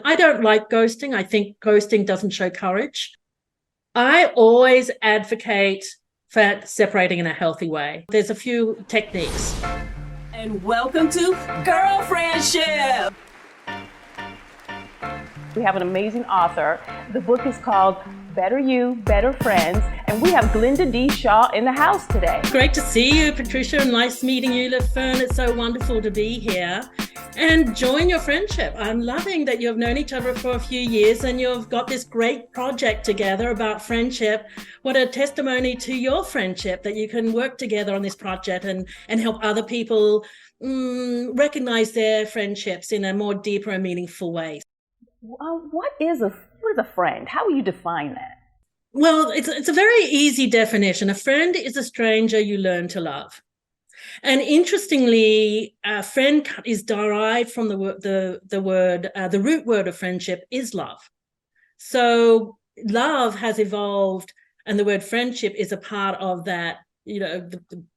I don't like ghosting. I think ghosting doesn't show courage. I always advocate for separating in a healthy way. There's a few techniques. And welcome to Girlfriendship. We have an amazing author. The book is called Better You, Better Friends, and we have Glenda D in the house today. Great to see you, Patricia, and nice meeting you, LaFern. It's so wonderful to be here and join your friendship. I'm loving that you've known each other for a few years and you've got this great project together about friendship. What a testimony to your friendship that you can work together on this project and help other people recognize their friendships in a more deeper and meaningful way. What is a friend? How will you define that? Well, it's a very easy definition. A friend is a stranger you learn to love. And interestingly, a friend is derived from the root word of friendship is love. So love has evolved, and the word friendship is a part of that,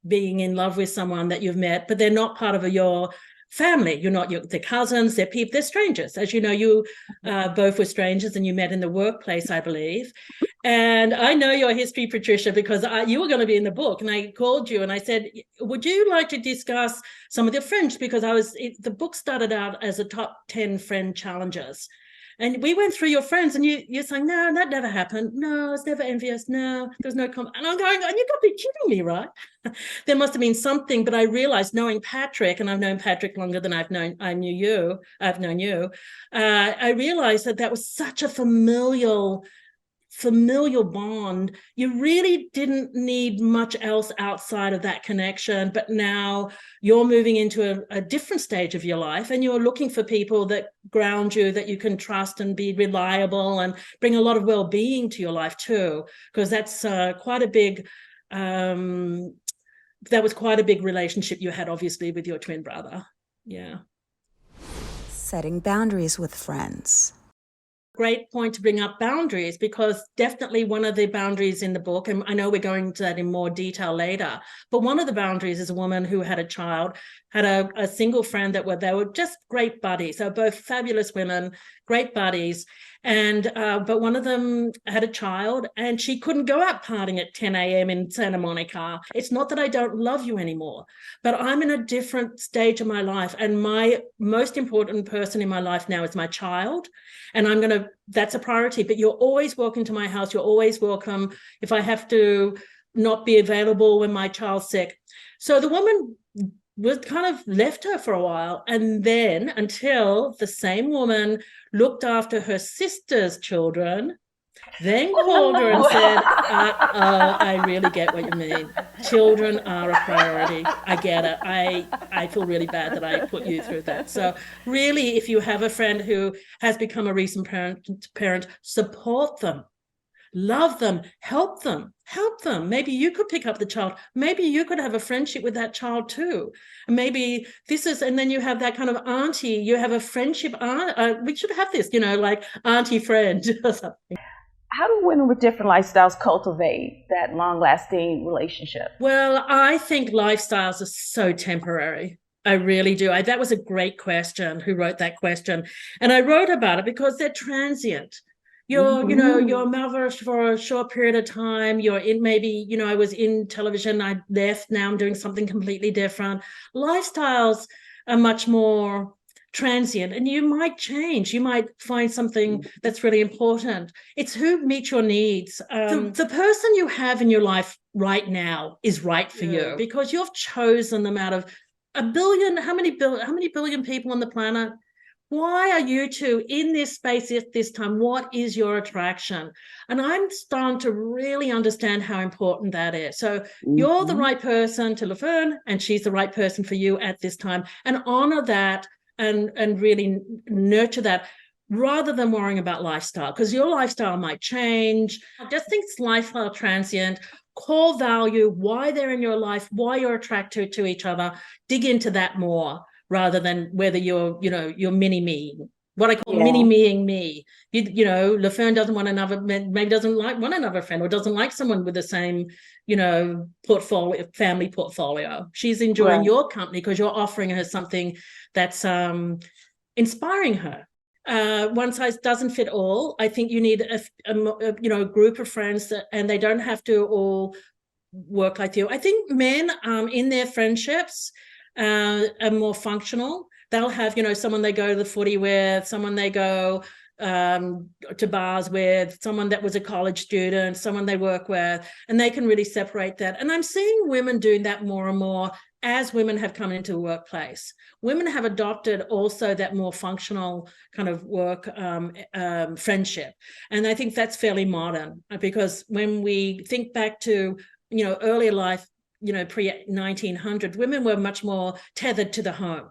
being in love with someone that you've met, but they're not part of your family. You're not their cousins, they're people, they're strangers. As you know, you both were strangers and you met in the workplace, I believe. And I know your history, Patricia, because you were going to be in the book, and I called you and I said, would you like to discuss some of your friends? Because the book started out as a top 10 friend challenges. And we went through your friends, and you're saying, no, that never happened. No, I was never envious. No, there's no comment. And I'm going, and you got to be kidding me, right? There must have been something. But I realized, knowing Patrick, and I've known Patrick longer than I've known you. I realized that was such a familial bond. You really didn't need much else outside of that connection, but now you're moving into a different stage of your life, and you're looking for people that ground you, that you can trust and be reliable and bring a lot of well-being to your life too, because that's quite a big that was quite a big relationship you had, obviously, with your twin brother. Yeah. Setting boundaries with friends. Great point to bring up boundaries, because definitely one of the boundaries in the book, and I know we're going into that in more detail later, but one of the boundaries is a woman who had a child, had a single friend they were just great buddies. They were both fabulous women, great buddies. And but one of them had a child, and she couldn't go out partying at 10 a.m. in Santa Monica. It's not that I don't love you anymore, but I'm in a different stage of my life, and my most important person in my life now is my child, and that's a priority. But you're always welcome to my house. You're always welcome if I have to not be available when my child's sick. So the woman was kind of left her for a while, and then until the same woman looked after her sister's children, then called her and said, I really get what you mean. Children are a priority. I get it. I feel really bad that I put you through that. So really, if you have a friend who has become a recent parent, support them. Love them, help them. Maybe you could pick up the child. Maybe you could have a friendship with that child too. Maybe and then you have that kind of auntie, you have a friendship aunt. We should have this, like auntie friend or something. How do women with different lifestyles cultivate that long-lasting relationship? Well, I think lifestyles are so temporary. I really do. That was a great question. Who wrote that question? And I wrote about it because they're transient. You're malnourished for a short period of time. You're in, maybe, I was in television, I left, now I'm doing something completely different. Lifestyles are much more transient, and you might change. You might find something that's really important. It's who meets your needs. The person you have in your life right now is right for you, because you've chosen them out of a billion. How many billion people on the planet? Why are you two in this space at this time? What is your attraction? And I'm starting to really understand how important that is. So you're the right person to LaFern, and she's the right person for you at this time. And honor that and really nurture that, rather than worrying about lifestyle, because your lifestyle might change. I just think it's lifestyle transient. Core value, why they're in your life, why you're attracted to each other. Dig into that more, rather than whether you're mini me, what I call mini-meing me. LaFern doesn't want maybe doesn't want another friend, or doesn't like someone with the same, family portfolio. She's enjoying your company because you're offering her something that's inspiring her. one size doesn't fit all. I think you need a group of friends and they don't have to all work like you. I think men in their friendships are more functional. They'll have, someone they go to the footy with, someone they go to bars with, someone that was a college student, someone they work with, and they can really separate that. And I'm seeing women doing that more and more as women have come into the workplace. Women have adopted also that more functional kind of work friendship. And I think that's fairly modern, because when we think back to, earlier life, pre-1900, women were much more tethered to the home.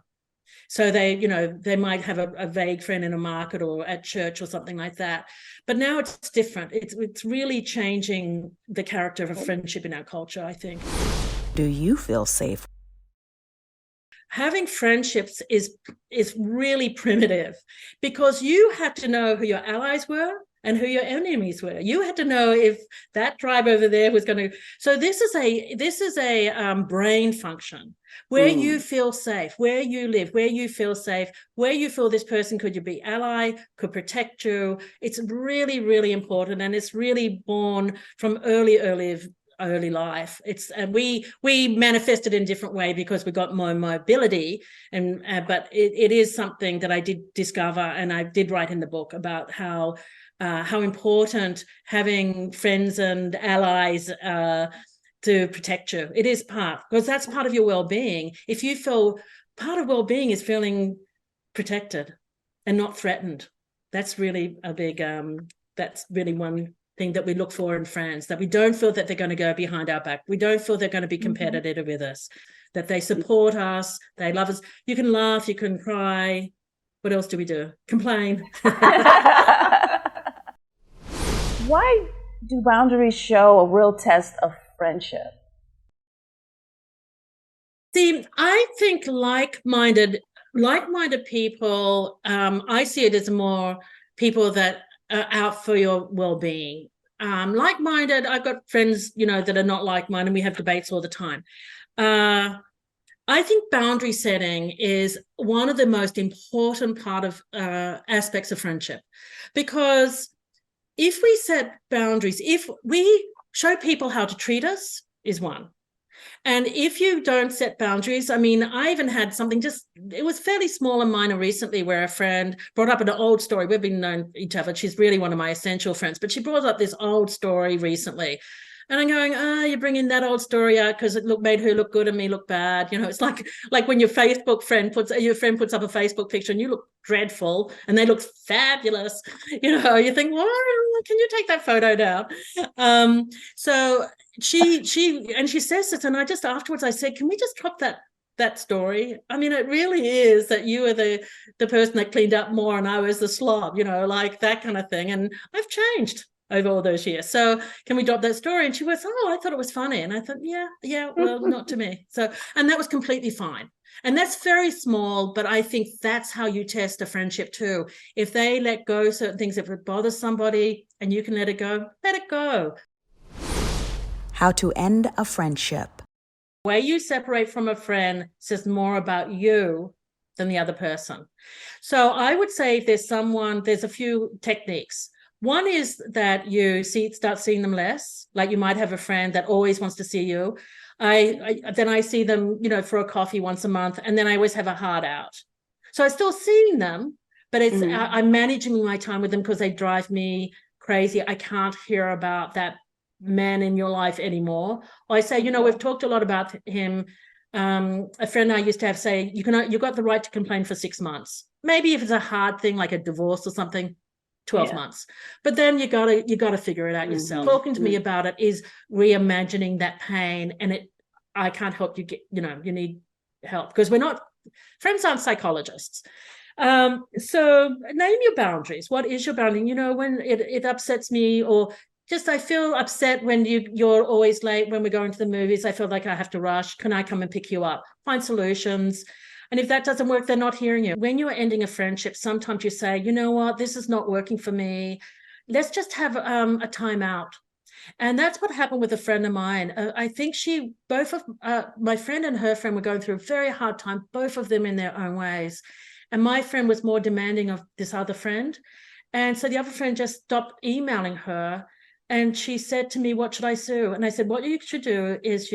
So they might have a vague friend in a market or at church or something like that. But now it's different. It's really changing the character of a friendship in our culture, I think. Do you feel safe? Having friendships is really primitive, because you had to know who your allies were and who your enemies were. You had to know if that tribe over there was going to. So this is a brain function where you feel safe, where you live, where you feel safe, where you feel this person could be ally, could protect you. It's really, really important, and it's really born from early life. And we manifest it in a different way because we got more mobility, and but it is something that I did discover, and I did write in the book about how important having friends and allies to protect you. It is because that's part of your well-being. If you feel, part of well-being is feeling protected and not threatened. That's really a big that's really one thing that we look for in friends, that we don't feel that they're going to go behind our back. We don't feel they're going to be competitive with us, that they support us, they love us. You can laugh, you can cry. What else do we do? Complain. Why do boundaries show a real test of friendship? See, I think like-minded people, I see it as more people that are out for your well-being. Like-minded, I've got friends, that are not like-minded. We have debates all the time. I think boundary setting is one of the most important part of aspects of friendship, because if we set boundaries, if we show people how to treat us, is one. And if you don't set boundaries, I mean, I even had something it was fairly small and minor recently, where a friend brought up an old story. We've been known each other. She's really one of my essential friends, but she brought up this old story recently. And I'm going, you're bringing that old story out because it made her look good and me look bad. It's like when your friend puts up a Facebook picture and you look dreadful and they look fabulous. You think, well, can you take that photo down? So she says this, and I just afterwards I said, can we just drop that story? I mean, it really is that you were the person that cleaned up more and I was the slob, like that kind of thing. And I've changed over all those years. So can we drop that story? And she was, I thought it was funny. And I thought, yeah, well, not to me. So, and that was completely fine. And that's very small, but I think that's how you test a friendship too. If they let go certain things, if it bothers somebody and you can let it go, let it go. How to end a friendship. The way you separate from a friend says more about you than the other person. So I would say if there's a few techniques. One is that you start seeing them less. Like you might have a friend that always wants to see you. Then I see them, for a coffee once a month, and then I always have a heart out. So I'm still seeing them, but I'm managing my time with them because they drive me crazy. I can't hear about that man in your life anymore. Or I say, we've talked a lot about him. A friend I used to have say, you've got the right to complain for 6 months. Maybe if it's a hard thing like a divorce or something, 12 months. But then you gotta figure it out yourself. Talking to me about it is reimagining that pain, and I can't help you you need help, because friends aren't psychologists. So name your boundaries. What is your boundary? When it upsets me, or just I feel upset when you're always late when we're going to the movies. I feel like I have to rush. Can I come and pick you up? Find solutions. And if that doesn't work, they're not hearing you. When you're ending a friendship, sometimes you say, you know what, this is not working for me. Let's just have a timeout. And that's what happened with a friend of mine. I think both of my friend and her friend were going through a very hard time, both of them in their own ways. And my friend was more demanding of this other friend. And so the other friend just stopped emailing her. And she said to me, what should I do? And I said, what you should do is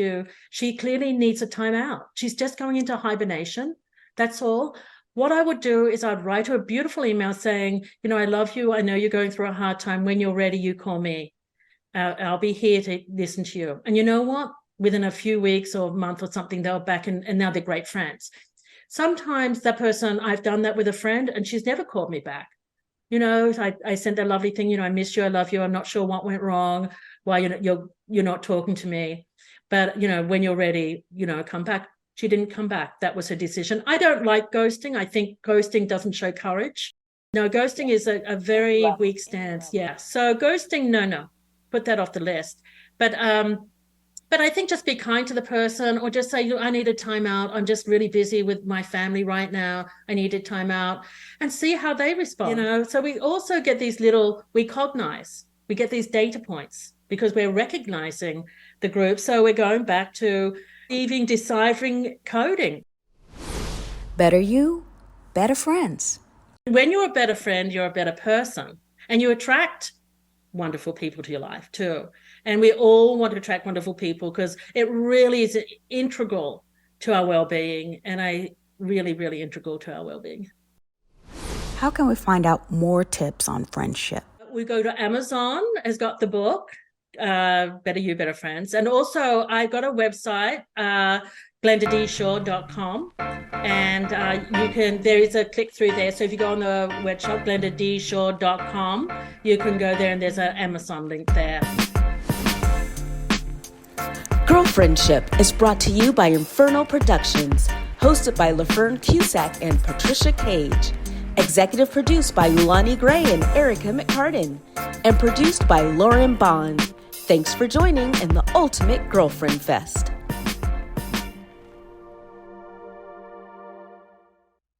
she clearly needs a timeout. She's just going into hibernation. That's all. What I would do is I'd write her a beautiful email saying, I love you. I know you're going through a hard time. When you're ready, you call me. I'll be here to listen to you. And you know what? Within a few weeks or a month or something, they're back and now they're great friends. Sometimes that person, I've done that with a friend and she's never called me back. I sent that lovely thing, I miss you, I love you, I'm not sure what went wrong, why you're not talking to me. But, when you're ready, come back. She didn't come back. That was her decision. I don't like ghosting. I think ghosting doesn't show courage. No, ghosting is a very weak stance. Yeah. So ghosting, no. Put that off the list. But I think just be kind to the person, or just say, I need a timeout. I'm just really busy with my family right now. I need a timeout, and see how they respond. So we also get we get these data points because we're recognizing the group. So we're going back to even deciphering coding. Better you, better friends. When you're a better friend, you're a better person, and you attract wonderful people to your life too. And we all want to attract wonderful people because it really is integral to our well-being, and really integral to our well-being. How can we find out more tips on friendship? We go to Amazon, has got the book, Better You, Better Friends. And also I got a website, GlendaDshaw.com. And there is a click through there. So if you go on the webshop, GlendaDshaw.com, you can go there and there's an Amazon link there. Girlfriendship is brought to you by Inferno Productions, hosted by LaFern Cusack and Patricia Cage. Executive produced by Ulani Gray and Erica McCartan, and produced by Lauren Bond. Thanks for joining in the Ultimate Girlfriend Fest.